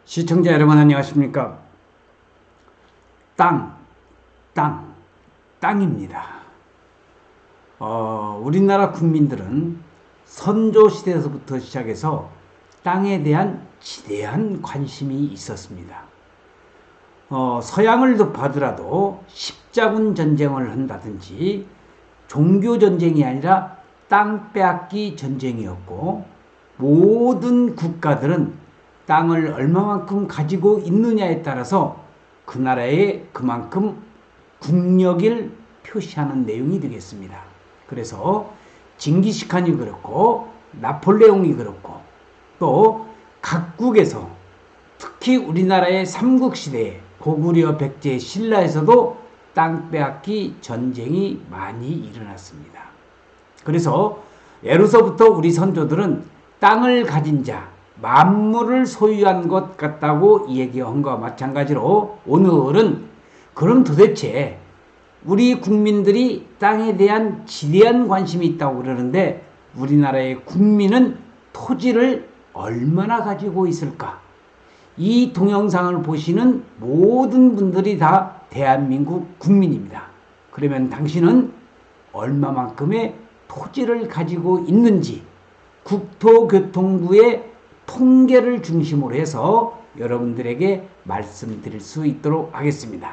시청자 여러분 안녕하십니까? 땅입니다. 우리나라 국민들은 선조시대에서부터 시작해서 땅에 대한 지대한 관심이 있었습니다. 서양을 봐더라도 십자군 전쟁을 한다든지 종교전쟁이 아니라 땅 빼앗기 전쟁이었고, 모든 국가들은 땅을 얼마만큼 가지고 있느냐에 따라서 그 나라에 그만큼 국력을 표시하는 내용이 되겠습니다. 그래서 징기스칸이 그렇고 나폴레옹이 그렇고 또 각국에서 특히 우리나라의 삼국시대에 고구려, 백제, 신라에서도 땅 빼앗기 전쟁이 많이 일어났습니다. 그래서 예로서부터 우리 선조들은 땅을 가진 자, 만물을 소유한 것 같다고 얘기한 것과 마찬가지로 오늘은 그럼 도대체 우리 국민들이 땅에 대한 지대한 관심이 있다고 그러는데 우리나라의 국민은 토지를 얼마나 가지고 있을까? 이 동영상을 보시는 모든 분들이 다 대한민국 국민입니다. 그러면 당신은 얼마만큼의 토지를 가지고 있는지 국토교통부의 통계를 중심으로 해서 여러분들에게 말씀드릴 수 있도록 하겠습니다.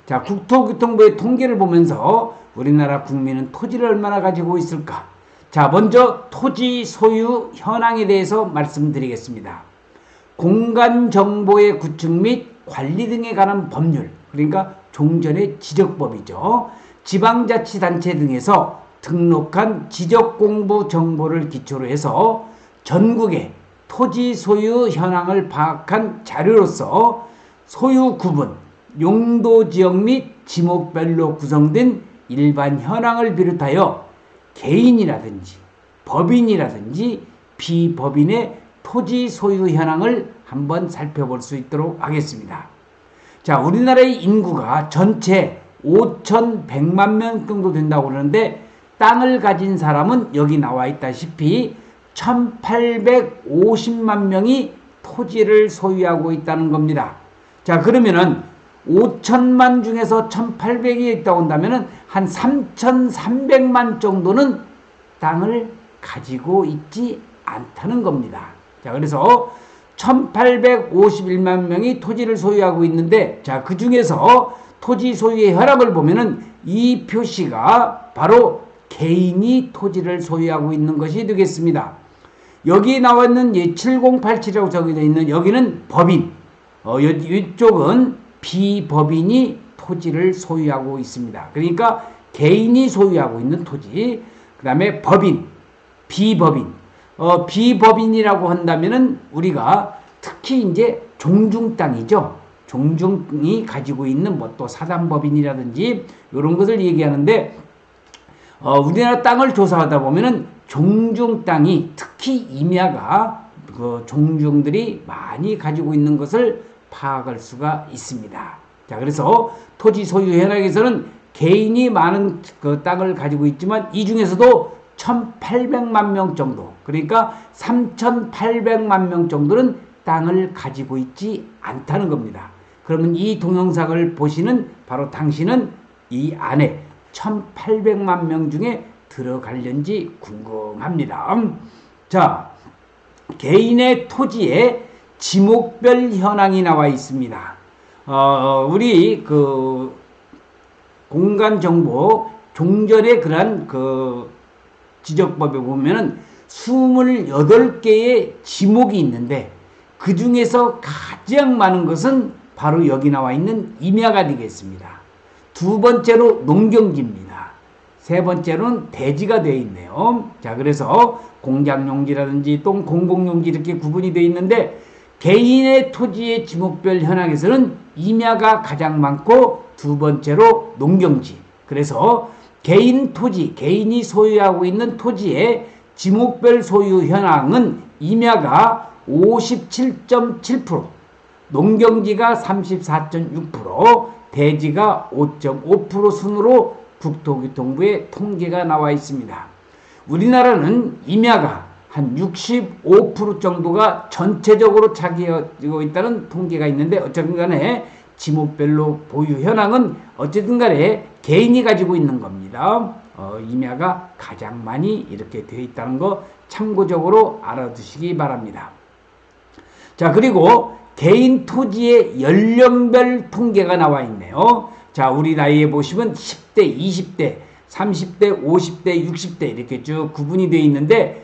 자, 국토교통부의 통계를 보면서 우리나라 국민은 토지를 얼마나 가지고 있을까? 자, 먼저 토지 소유 현황에 대해서 말씀드리겠습니다. 공간정보의 구축 및 관리 등에 관한 법률, 그러니까 종전의 지적법이죠. 지방자치단체 등에서 등록한 지적공부 정보를 기초로 해서 전국의 토지 소유 현황을 파악한 자료로서 소유 구분, 용도 지역 및 지목별로 구성된 일반 현황을 비롯하여 개인이라든지 법인이라든지 비법인의 토지 소유 현황을 한번 살펴볼 수 있도록 하겠습니다. 자, 우리나라의 인구가 전체 5,100만 명 정도 된다고 그러는데 땅을 가진 사람은 여기 나와 있다시피 1,850만 명이 토지를 소유하고 있다는 겁니다. 자, 그러면은 5천만 중에서 1,800이 있다고 한다면은 한 3,300만 정도는 땅을 가지고 있지 않다는 겁니다. 자, 그래서 1,851만 명이 토지를 소유하고 있는데, 자, 그 중에서 토지 소유의 혈압을 보면은 이 표시가 바로 개인이 토지를 소유하고 있는 것이 되겠습니다. 여기 나와 있는 7087이라고 적혀져 있는 여기는 법인, 이쪽은 비법인이 토지를 소유하고 있습니다. 그러니까 개인이 소유하고 있는 토지, 그 다음에 법인, 비법인. 비법인이라고 한다면은 우리가 특히 이제 종중 땅이죠. 종중이 가지고 있는 뭐 또 사단법인이라든지 이런 것을 얘기하는데, 우리나라 땅을 조사하다 보면은 종중 땅이 특히 임야가 그 종중들이 많이 가지고 있는 것을 파악할 수가 있습니다. 자, 그래서 토지 소유 현황에서는 개인이 많은 그 땅을 가지고 있지만 이 중에서도 1,800만 명 정도, 그러니까 3,800만 명 정도는 땅을 가지고 있지 않다는 겁니다. 그러면 이 동영상을 보시는 바로 당신은 이 안에 1,800만 명 중에 들어갈는지 궁금합니다. 자, 개인의 토지에 지목별 현황이 나와 있습니다. 우리 그 공간정보 종전의 그런 그 지적법에 보면은 28개의 지목이 있는데 그 중에서 가장 많은 것은 바로 여기 나와 있는 임야가 되겠습니다. 두 번째로 농경지입니다. 세 번째로는 대지가 되어 있네요. 자, 그래서 공장용지라든지 또 공공용지 이렇게 구분이 되어 있는데 개인의 토지의 지목별 현황에서는 임야가 가장 많고 두 번째로 농경지. 그래서 개인 토지, 개인이 소유하고 있는 토지의 지목별 소유 현황은 임야가 57.7%, 농경지가 34.6%, 대지가 5.5% 순으로 국토교통부의 통계가 나와 있습니다. 우리나라는 임야가 한 65% 정도가 전체적으로 차지하고 있다는 통계가 있는데, 어쨌든 간에 지목별로 보유 현황은 어쨌든 간에 개인이 가지고 있는 겁니다. 임야가 가장 많이 이렇게 되어 있다는 거 참고적으로 알아두시기 바랍니다. 자, 그리고 개인 토지의 연령별 통계가 나와 있네요. 자, 우리 나이에 보시면 10대, 20대, 30대, 50대, 60대 이렇게 쭉 구분이 되어 있는데,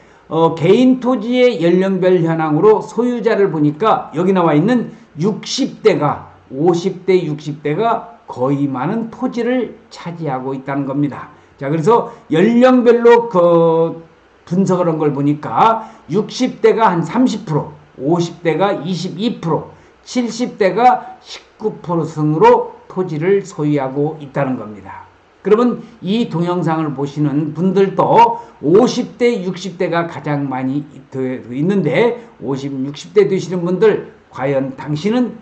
개인 토지의 연령별 현황으로 소유자를 보니까 여기 나와 있는 60대가 50대, 60대가 거의 많은 토지를 차지하고 있다는 겁니다. 자, 그래서 연령별로 분석을 한 걸 보니까 60대가 한 30%, 50대가 22%, 70대가 19% 승으로 토지를 소유하고 있다는 겁니다. 그러면 이 동영상을 보시는 분들도 50대, 60대가 가장 많이 있는데 50, 60대 되시는 분들, 과연 당신은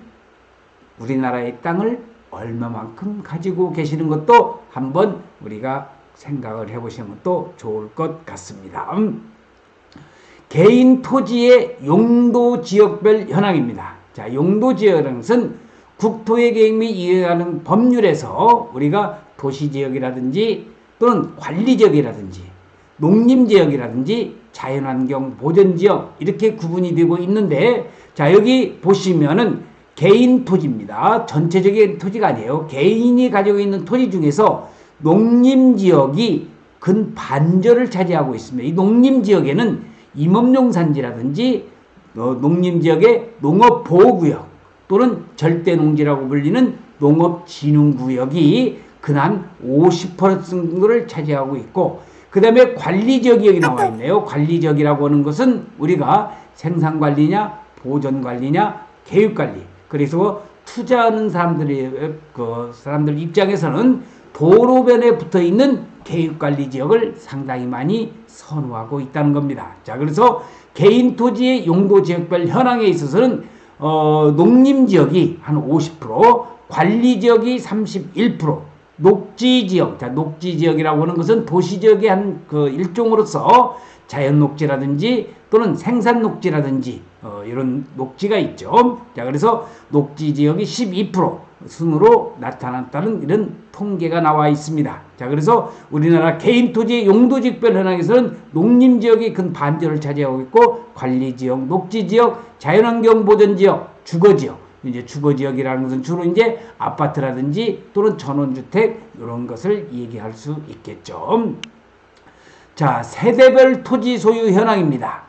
우리나라의 땅을 얼마만큼 가지고 계시는 것도 한번 우리가 생각을 해보시는 것도 좋을 것 같습니다. 개인 토지의 용도 지역별 현황입니다. 자, 용도 지역이라는 것은 국토의 계획 및 이에 관한 법률에서 우리가 도시지역이라든지 또는 관리지역이라든지 농림지역이라든지 자연환경 보전지역 이렇게 구분이 되고 있는데, 자, 여기 보시면은 개인 토지입니다. 전체적인 토지가 아니에요. 개인이 가지고 있는 토지 중에서 농림지역이 근 반절을 차지하고 있습니다. 이 농림지역에는 임업용산지라든지 농림지역의 농업보호구역 또는 절대농지라고 불리는 농업진흥구역이 근한 50% 정도를 차지하고 있고, 그 다음에 관리지역이 여기 나와 있네요. 관리지역이라고 하는 것은 우리가 생산관리냐 보전관리냐 계획관리, 그래서 투자하는 사람들 입장에서는 도로변에 붙어 있는 계획관리 지역을 상당히 많이 선호하고 있다는 겁니다. 자, 그래서 개인 토지의 용도 지역별 현황에 있어서는 농림지역이 한 50%, 관리지역이 31%, 녹지지역, 자, 녹지지역이라고 하는 것은 도시지역의 한 일종으로서 자연녹지라든지 또는 생산녹지라든지 이런 녹지가 있죠. 자, 그래서 녹지지역이 12% 순으로 나타났다는 이런 통계가 나와 있습니다. 자, 그래서 우리나라 개인 토지의 용도지역별 현황에서는 농림지역이 근 반절을 차지하고 있고, 관리지역, 녹지지역, 자연환경 보전지역, 주거지역, 이제 주거지역이라는 것은 주로 이제 아파트라든지 또는 전원주택 이런 것을 얘기할 수 있겠죠. 자, 세대별 토지 소유 현황입니다.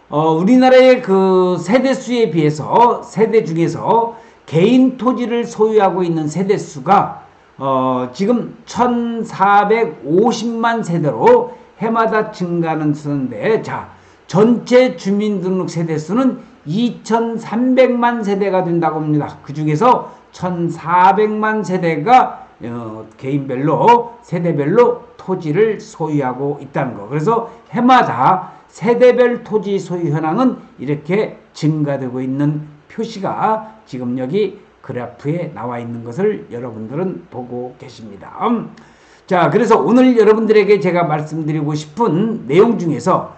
우리나라의 그 세대수에 비해서 세대 중에서 개인 토지를 소유하고 있는 세대수가 지금 1450만 세대로 해마다 증가하는 수인데, 자, 전체 주민등록 세대수는 2300만 세대가 된다고 합니다. 그 중에서 1400만 세대가 개인별로 세대별로 토지를 소유하고 있다는 거. 그래서 해마다 세대별 토지 소유 현황은 이렇게 증가되고 있는 표시가 지금 여기 그래프에 나와 있는 것을 여러분들은 보고 계십니다. 자, 그래서 오늘 여러분들에게 제가 말씀드리고 싶은 내용 중에서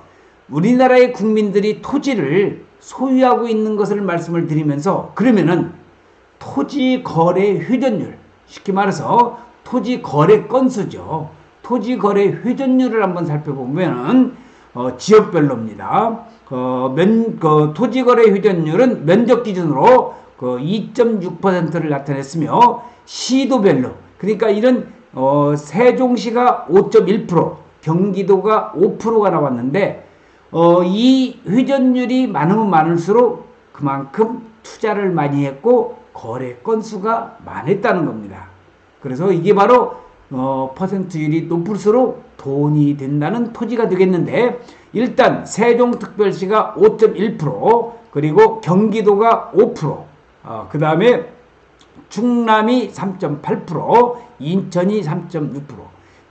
우리나라의 국민들이 토지를 소유하고 있는 것을 말씀을 드리면서, 그러면은 토지 거래 회전율, 쉽게 말해서 토지 거래 건수죠. 토지 거래 회전율을 한번 살펴보면은 지역별로입니다. 토지 거래 회전율은 면적 기준으로 2.6%를 나타냈으며, 시도별로, 그러니까 이런 세종시가 5.1%, 경기도가 5%가 나왔는데, 이 회전율이 많으면 많을수록 그만큼 투자를 많이 했고 거래 건수가 많았다는 겁니다. 그래서 이게 바로 퍼센트율이 높을수록 돈이 된다는 토지가 되겠는데, 일단 세종특별시가 5.1%, 그리고 경기도가 5%, 그 다음에 충남이 3.8%, 인천이 3.6%.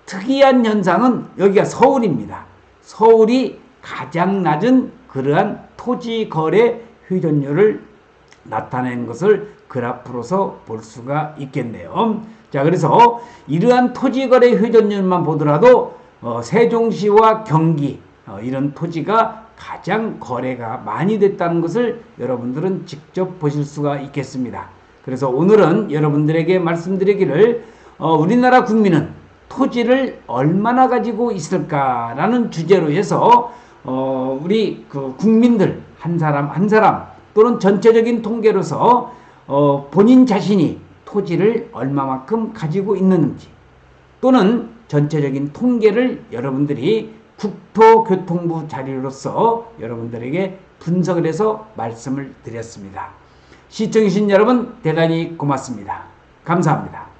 특이한 현상은 여기가 서울입니다. 서울이 가장 낮은 그러한 토지 거래 회전율을 나타낸 것을 그래프로서 볼 수가 있겠네요. 자, 그래서 이러한 토지 거래 회전율만 보더라도 세종시와 경기 이런 토지가 가장 거래가 많이 됐다는 것을 여러분들은 직접 보실 수가 있겠습니다. 그래서 오늘은 여러분들에게 말씀드리기를 우리나라 국민은 토지를 얼마나 가지고 있을까라는 주제로 해서 우리 그 국민들 한 사람 한 사람 또는 전체적인 통계로서 본인 자신이 토지를 얼마만큼 가지고 있는지 또는 전체적인 통계를 여러분들이 국토교통부 자료로서 여러분들에게 분석을 해서 말씀을 드렸습니다. 시청해주신 여러분 대단히 고맙습니다. 감사합니다.